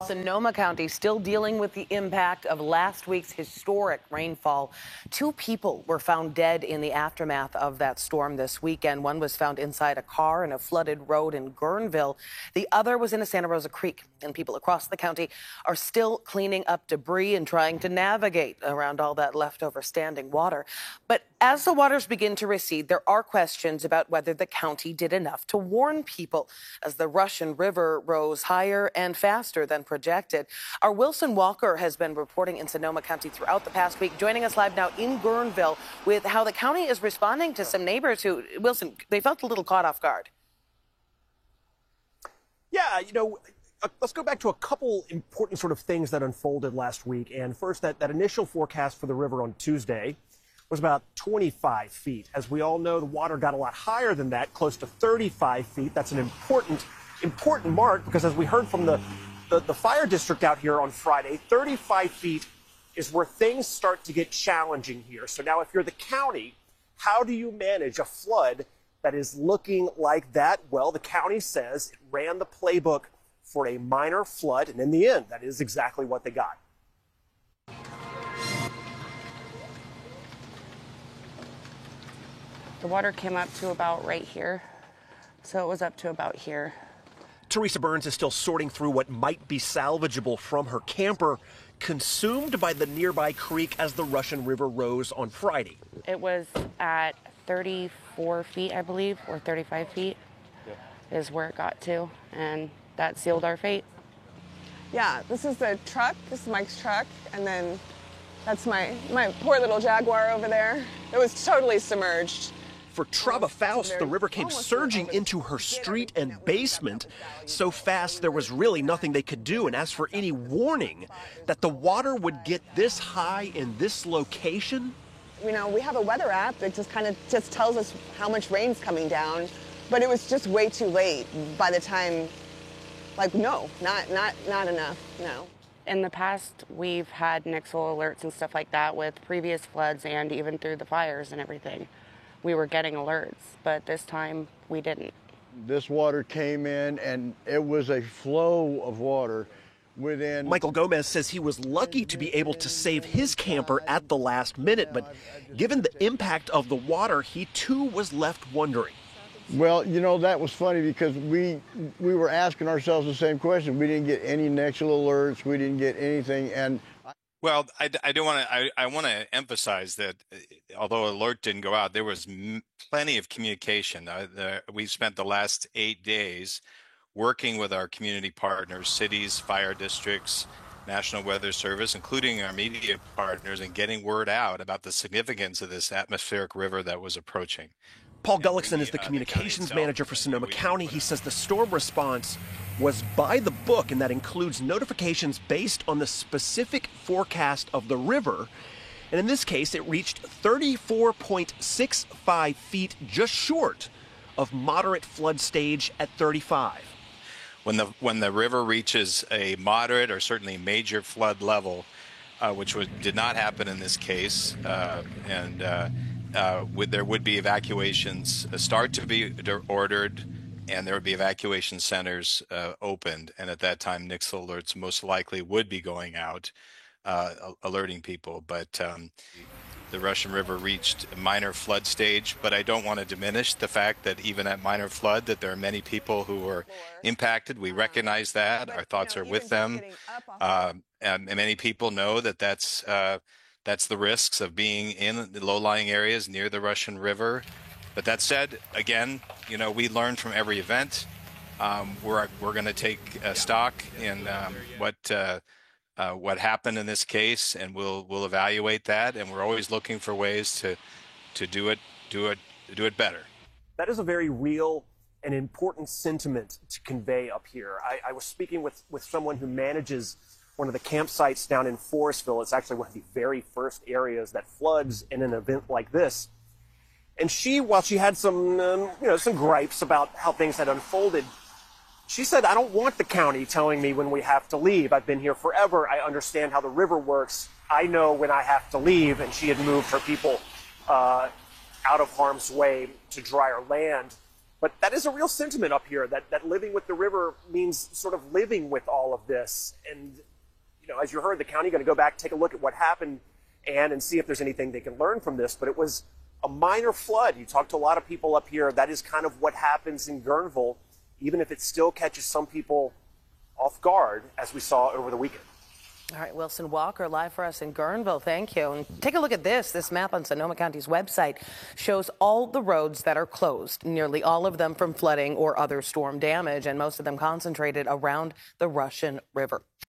Sonoma County still dealing with the impact of last week's historic rainfall. 2 people were found dead in the aftermath of that storm this weekend. One was found inside a car in a flooded road in Guerneville. The other was in a Santa Rosa Creek. And people across the county are still cleaning up debris and trying to navigate around all that leftover standing water. But as the waters begin to recede, there are questions about whether the county did enough to warn people as the Russian River rose higher and faster than projected. Our Wilson Walker has been reporting in Sonoma County throughout the past week, joining us live now in Guerneville with how the county is responding to some neighbors who, Wilson, they felt a little caught off guard. Yeah, let's go back to a couple important sort of things that unfolded last week. And first, that initial forecast for the river on Tuesday was about 25 feet. As we all know, the water got a lot higher than that, close to 35 feet. That's an important mark because, as we heard from the fire district out here on Friday, 35 feet is where things start to get challenging here. So now if you're the county, how do you manage a flood that is looking like that? Well, the county says it ran the playbook for a minor flood, and in the end, that is exactly what they got. The water came up to about right here, so it was up to about here. Teresa Burns is still sorting through what might be salvageable from her camper, consumed by the nearby creek as the Russian River rose on Friday. It was at 34 feet, I believe, or 35 feet is where it got to, and that sealed our fate. Yeah, this is the truck. This is Mike's truck, and then that's my poor little Jaguar over there. It was totally submerged. For Trava Faust, the river came surging into her street and basement so fast there was really nothing they could do. And as for any warning that the water would get this high in this location, we have a weather app that just tells us how much rain's coming down, but it was just way too late by the time. No, not enough, no. In the past, we've had Nixle alerts and stuff like that with previous floods and even through the fires and everything. We were getting alerts, but this time we didn't. This water came in and it was a flow of water within. Michael Gomez says he was lucky to be able to save his camper at the last minute, but given the impact of the water, he too was left wondering. Well, that was funny because we were asking ourselves the same question. We didn't get any Nixle alerts. We didn't get anything. And well, I want to emphasize that although alert didn't go out, there was plenty of communication. We spent the last 8 days working with our community partners, cities, fire districts, National Weather Service, including our media partners, and getting word out about the significance of this atmospheric river that was approaching. Paul Gullickson is the communications manager for Sonoma County. He says the storm response was by the book, and that includes notifications based on the specific forecast of the river. And in this case, it reached 34.65 feet, just short of moderate flood stage at 35. When the river reaches a moderate or certainly major flood level, which did not happen in this case, there would be evacuations start to be ordered, and there would be evacuation centers opened. And at that time, Nixle alerts most likely would be going out, alerting people. But the Russian River reached a minor flood stage. But I don't want to diminish the fact that even at minor flood, that there are many people who were impacted. We recognize that. Our thoughts are with them. And many people know that that's the risks of being in the low-lying areas near the Russian River. But that said, again, we learn from every event. We're going to take stock in what happened in this case, and we'll evaluate that. And we're always looking for ways to do it better. That is a very real and important sentiment to convey up here. I was speaking with someone who manages one of the campsites down in Forestville. It's actually one of the very first areas that floods in an event like this. And while she had some gripes about how things had unfolded, she said, I don't want the county telling me when we have to leave. I've been here forever. I understand how the river works. I know when I have to leave. And she had moved her people out of harm's way to drier land. But that is a real sentiment up here, that living with the river means sort of living with all of this. And, you know, as you heard, the county going to go back, take a look at what happened, and see if there's anything they can learn from this. But it was a minor flood. You talk to a lot of people up here. That is kind of what happens in Guerneville, even if it still catches some people off guard, as we saw over the weekend. All right, Wilson Walker live for us in Guerneville. Thank you. And take a look at this. This map on Sonoma County's website shows all the roads that are closed, nearly all of them from flooding or other storm damage, and most of them concentrated around the Russian River.